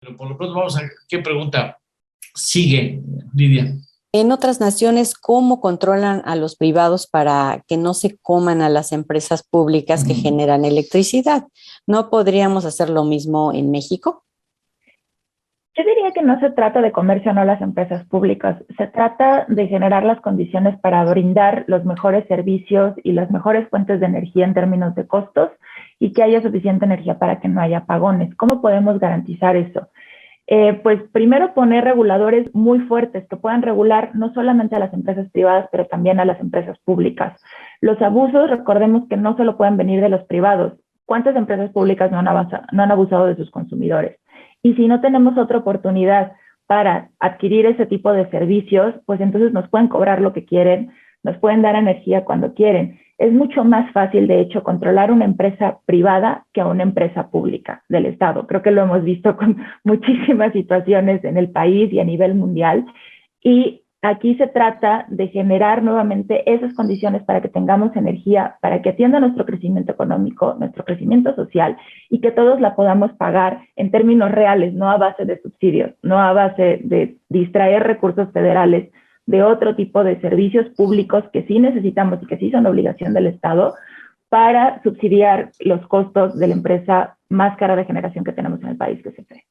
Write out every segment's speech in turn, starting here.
Pero por lo pronto vamos a qué pregunta sigue, Lidia. En otras naciones, ¿cómo controlan a los privados para que no se coman a las empresas públicas que generan electricidad? ¿No podríamos hacer lo mismo en México? Yo diría que no se trata de comercio o no las empresas públicas, se trata de generar las condiciones para brindar los mejores servicios y las mejores fuentes de energía en términos de costos y que haya suficiente energía para que no haya apagones. ¿Cómo podemos garantizar eso? Pues primero poner reguladores muy fuertes que puedan regular no solamente a las empresas privadas, pero también a las empresas públicas. Los abusos, recordemos que no solo pueden venir de los privados. ¿Cuántas empresas públicas no han abusado de sus consumidores? Y si no tenemos otra oportunidad para adquirir ese tipo de servicios, pues entonces nos pueden cobrar lo que quieren, nos pueden dar energía cuando quieren. Es mucho más fácil, de hecho, controlar una empresa privada que a una empresa pública del Estado. Creo que lo hemos visto con muchísimas situaciones en el país y a nivel mundial. Y aquí se trata de generar nuevamente esas condiciones para que tengamos energía, para que atienda nuestro crecimiento económico, nuestro crecimiento social y que todos la podamos pagar en términos reales, no a base de subsidios, no a base de distraer recursos federales de otro tipo de servicios públicos que sí necesitamos y que sí son obligación del Estado para subsidiar los costos de la empresa más cara de generación que tenemos en el país, que es CFE.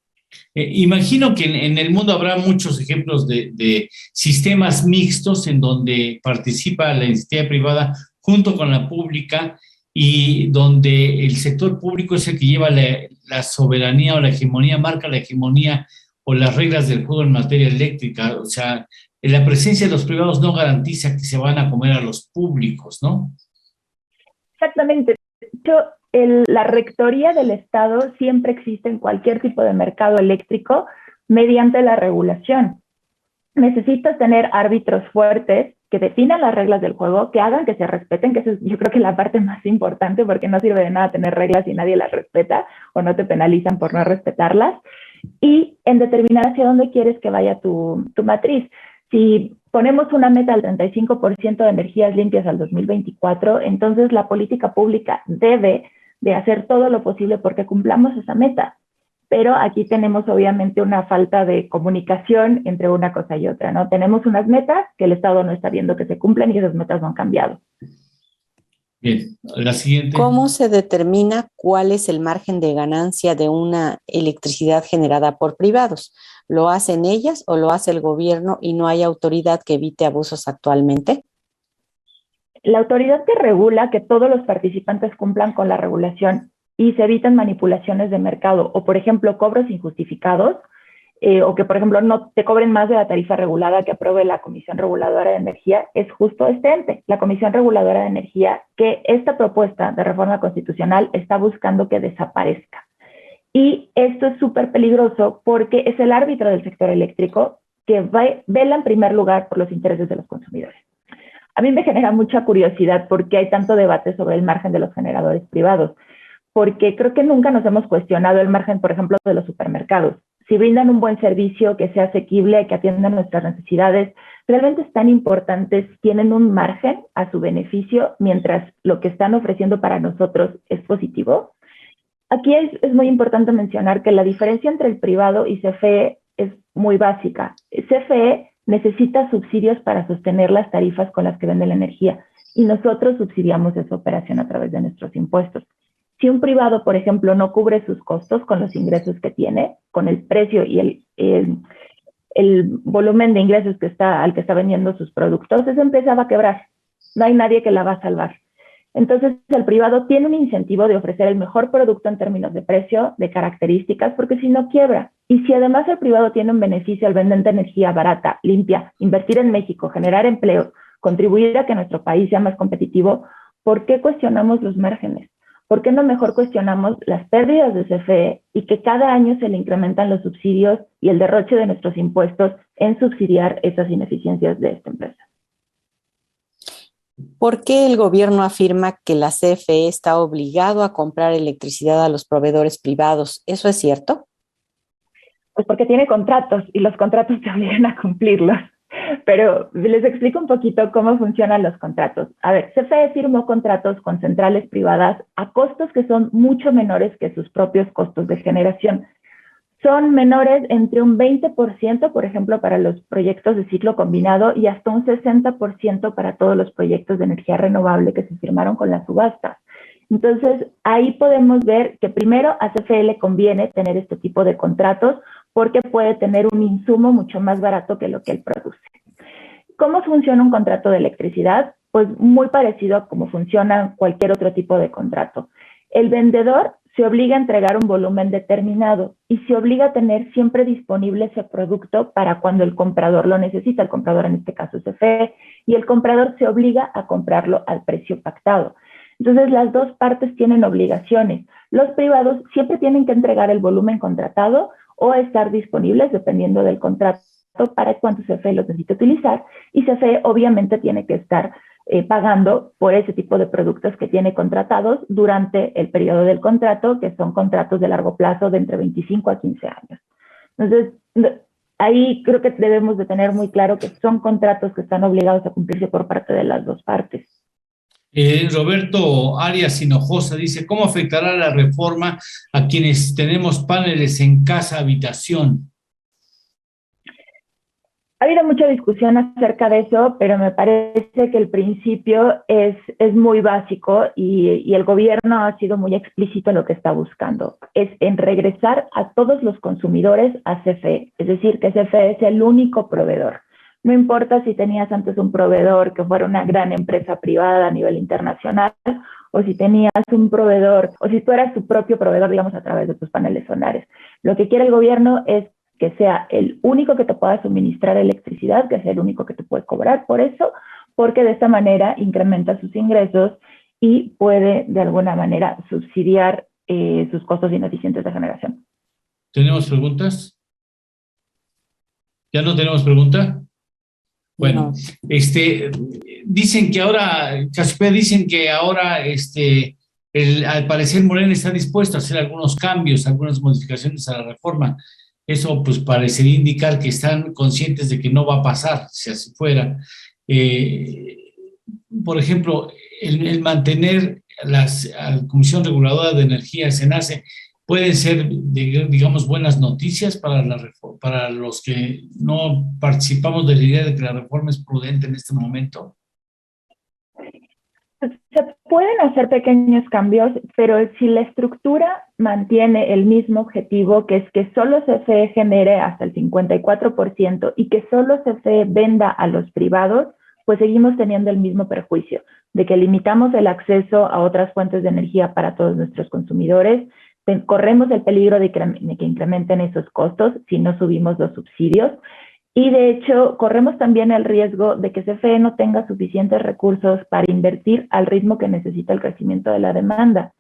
Imagino que en el mundo habrá muchos ejemplos de sistemas mixtos en donde participa la iniciativa privada junto con la pública y donde el sector público es el que lleva la soberanía o la hegemonía, marca la hegemonía o las reglas del juego en materia eléctrica. O sea, la presencia de los privados no garantiza que se van a comer a los públicos, ¿no? Exactamente. La rectoría del Estado siempre existe en cualquier tipo de mercado eléctrico mediante la regulación. Necesitas tener árbitros fuertes que definan las reglas del juego, que hagan que se respeten, que eso es, yo creo que la parte más importante, porque no sirve de nada tener reglas si nadie las respeta o no te penalizan por no respetarlas, y en determinar hacia dónde quieres que vaya tu matriz. Si ponemos una meta del 35% de energías limpias al 2024, entonces la política pública debe de hacer todo lo posible porque cumplamos esa meta. Pero aquí tenemos obviamente una falta de comunicación entre una cosa y otra, ¿no? Tenemos unas metas que el Estado no está viendo que se cumplen y esas metas no han cambiado. Bien, la siguiente. ¿Cómo se determina cuál es el margen de ganancia de una electricidad generada por privados? ¿Lo hacen ellas o lo hace el gobierno y no hay autoridad que evite abusos actualmente? La autoridad que regula que todos los participantes cumplan con la regulación y se eviten manipulaciones de mercado o, por ejemplo, cobros injustificados o que, por ejemplo, no te cobren más de la tarifa regulada que apruebe la Comisión Reguladora de Energía, es justo este ente, la Comisión Reguladora de Energía, que esta propuesta de reforma constitucional está buscando que desaparezca. Y esto es súper peligroso porque es el árbitro del sector eléctrico que vela en primer lugar por los intereses de los consumidores. A mí me genera mucha curiosidad por qué hay tanto debate sobre el margen de los generadores privados, porque creo que nunca nos hemos cuestionado el margen, por ejemplo, de los supermercados. Si brindan un buen servicio, que sea asequible, que atiendan nuestras necesidades, realmente es tan importante, tienen un margen a su beneficio mientras lo que están ofreciendo para nosotros es positivo. Aquí es muy importante mencionar que la diferencia entre el privado y CFE es muy básica. CFE necesita subsidios para sostener las tarifas con las que vende la energía y nosotros subsidiamos esa operación a través de nuestros impuestos. Si un privado, por ejemplo, no cubre sus costos con los ingresos que tiene, con el precio y el volumen de ingresos al que está vendiendo sus productos, esa empresa va a quebrar. No hay nadie que la va a salvar. Entonces, el privado tiene un incentivo de ofrecer el mejor producto en términos de precio, de características, porque si no quiebra. Y si además el privado tiene un beneficio al vender energía barata, limpia, invertir en México, generar empleo, contribuir a que nuestro país sea más competitivo, ¿por qué cuestionamos los márgenes? ¿Por qué no mejor cuestionamos las pérdidas de CFE y que cada año se le incrementan los subsidios y el derroche de nuestros impuestos en subsidiar esas ineficiencias de esta empresa? ¿Por qué el gobierno afirma que la CFE está obligado a comprar electricidad a los proveedores privados? ¿Eso es cierto? Pues porque tiene contratos y los contratos te obligan a cumplirlos. Pero les explico un poquito cómo funcionan los contratos. A ver, CFE firmó contratos con centrales privadas a costos que son mucho menores que sus propios costos de generación. son menores entre un 20%, por ejemplo, para los proyectos de ciclo combinado y hasta un 60% para todos los proyectos de energía renovable que se firmaron con las subastas. Entonces, ahí podemos ver que primero a CFE le conviene tener este tipo de contratos porque puede tener un insumo mucho más barato que lo que él produce. ¿Cómo funciona un contrato de electricidad? Pues muy parecido a cómo funciona cualquier otro tipo de contrato. El vendedor se obliga a entregar un volumen determinado y se obliga a tener siempre disponible ese producto para cuando el comprador lo necesita. El comprador en este caso es CFE y el comprador se obliga a comprarlo al precio pactado. Entonces las dos partes tienen obligaciones. Los privados siempre tienen que entregar el volumen contratado o estar disponibles dependiendo del contrato para cuánto CFE los necesita utilizar y CFE obviamente tiene que estar pagando por ese tipo de productos que tiene contratados durante el periodo del contrato, que son contratos de largo plazo de entre 25 a 15 años. Entonces, ahí creo que debemos de tener muy claro que son contratos que están obligados a cumplirse por parte de las dos partes. Roberto Arias Hinojosa dice, ¿cómo afectará la reforma a quienes tenemos paneles en casa habitación? Ha habido mucha discusión acerca de eso, pero me parece que el principio es muy básico y el gobierno ha sido muy explícito en lo que está buscando. Es en regresar a todos los consumidores a CFE, es decir, que CFE es el único proveedor. No importa si tenías antes un proveedor que fuera una gran empresa privada a nivel internacional, o si tenías un proveedor, o si tú eras tu propio proveedor, digamos, a través de tus paneles solares. Lo que quiere el gobierno es que sea el único que te pueda suministrar electricidad, que sea el único que te puede cobrar por eso, porque de esta manera incrementa sus ingresos y puede de alguna manera subsidiar sus costos ineficientes de generación. ¿Tenemos preguntas? ¿Ya no tenemos pregunta? Bueno, no. Dicen que ahora, Casper, dicen que ahora, al parecer Morena está dispuesto a hacer algunos cambios, algunas modificaciones a la reforma. Eso pues parecería indicar que están conscientes de que no va a pasar, si así fuera. Por ejemplo, el mantener la Comisión Reguladora de Energía, SENACE, pueden ser, digamos, buenas noticias para los que no participamos de la idea de que la reforma es prudente en este momento. Se pueden hacer pequeños cambios, pero si la estructura mantiene el mismo objetivo, que es que solo CFE genere hasta el 54% y que solo CFE venda a los privados, pues seguimos teniendo el mismo perjuicio, de que limitamos el acceso a otras fuentes de energía para todos nuestros consumidores, corremos el peligro de que incrementen esos costos si no subimos los subsidios. Y de hecho, corremos también el riesgo de que CFE no tenga suficientes recursos para invertir al ritmo que necesita el crecimiento de la demanda.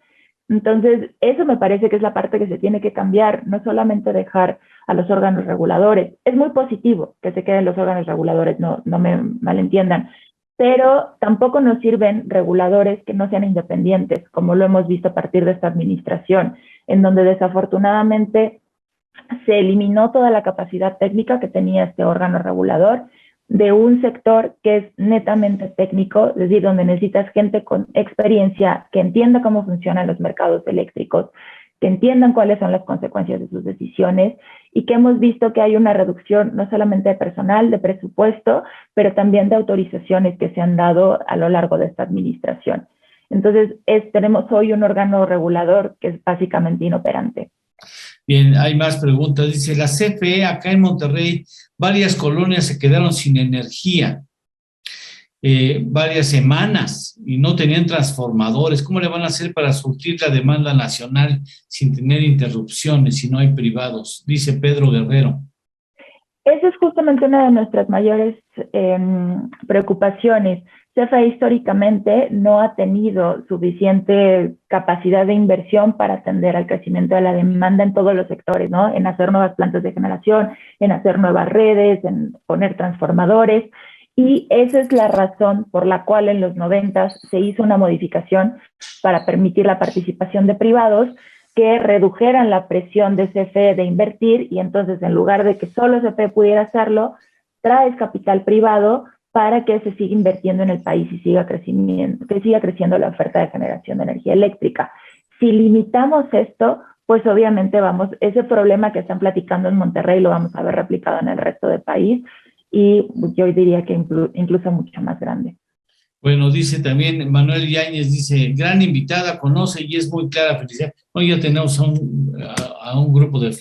Entonces, eso me parece que es la parte que se tiene que cambiar, no solamente dejar a los órganos reguladores. Es muy positivo que se queden los órganos reguladores, no me malentiendan, pero tampoco nos sirven reguladores que no sean independientes, como lo hemos visto a partir de esta administración, en donde desafortunadamente se eliminó toda la capacidad técnica que tenía este órgano regulador de un sector que es netamente técnico, es decir, donde necesitas gente con experiencia que entienda cómo funcionan los mercados eléctricos, que entiendan cuáles son las consecuencias de sus decisiones y que hemos visto que hay una reducción no solamente de personal, de presupuesto, pero también de autorizaciones que se han dado a lo largo de esta administración. Entonces, tenemos hoy un órgano regulador que es básicamente inoperante. Bien, hay más preguntas. Dice, la CFE acá en Monterrey, varias colonias se quedaron sin energía, varias semanas y no tenían transformadores. ¿Cómo le van a hacer para surtir la demanda nacional sin tener interrupciones si no hay privados? Dice Pedro Guerrero. Esa es justamente una de nuestras mayores preocupaciones. CFE históricamente no ha tenido suficiente capacidad de inversión para atender al crecimiento de la demanda en todos los sectores, ¿no? En hacer nuevas plantas de generación, en hacer nuevas redes, en poner transformadores. Y esa es la razón por la cual en los 90 se hizo una modificación para permitir la participación de privados que redujeran la presión de CFE de invertir y entonces en lugar de que solo CFE pudiera hacerlo, traes capital privado para que se siga invirtiendo en el país y siga creciendo la oferta de generación de energía eléctrica. Si limitamos esto, pues obviamente ese problema que están platicando en Monterrey lo vamos a ver replicado en el resto del país y yo diría que incluso mucho más grande. Bueno, dice también Manuel Yáñez, dice, gran invitada, conoce y es muy clara, felicidad. Hoy ya tenemos a un grupo de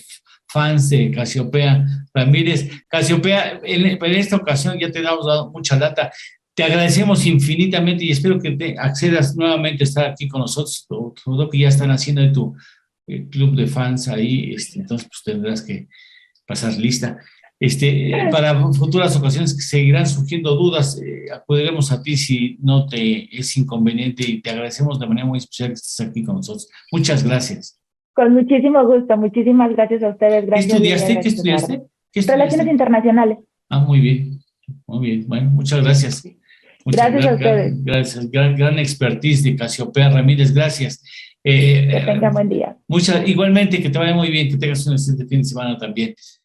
fans de Casiopea Ramírez. Casiopea, en esta ocasión ya te hemos dado mucha data. Te agradecemos infinitamente y espero que te accedas nuevamente a estar aquí con nosotros, todo que ya están haciendo de tu club de fans ahí, entonces pues tendrás que pasar lista. Para futuras ocasiones que seguirán surgiendo dudas, acudiremos a ti si no te es inconveniente y te agradecemos de manera muy especial que estés aquí con nosotros. Muchas gracias. Con muchísimo gusto, muchísimas gracias a ustedes. Gracias, ¿Qué estudiaste? Relaciones internacionales. Ah, muy bien, bueno, muchas gracias. Gracias a ustedes. Gracias, gran expertise de Casiopea Ramírez, gracias. Que tengan buen día. Igualmente, que te vaya muy bien, que tengas un excelente fin de semana también.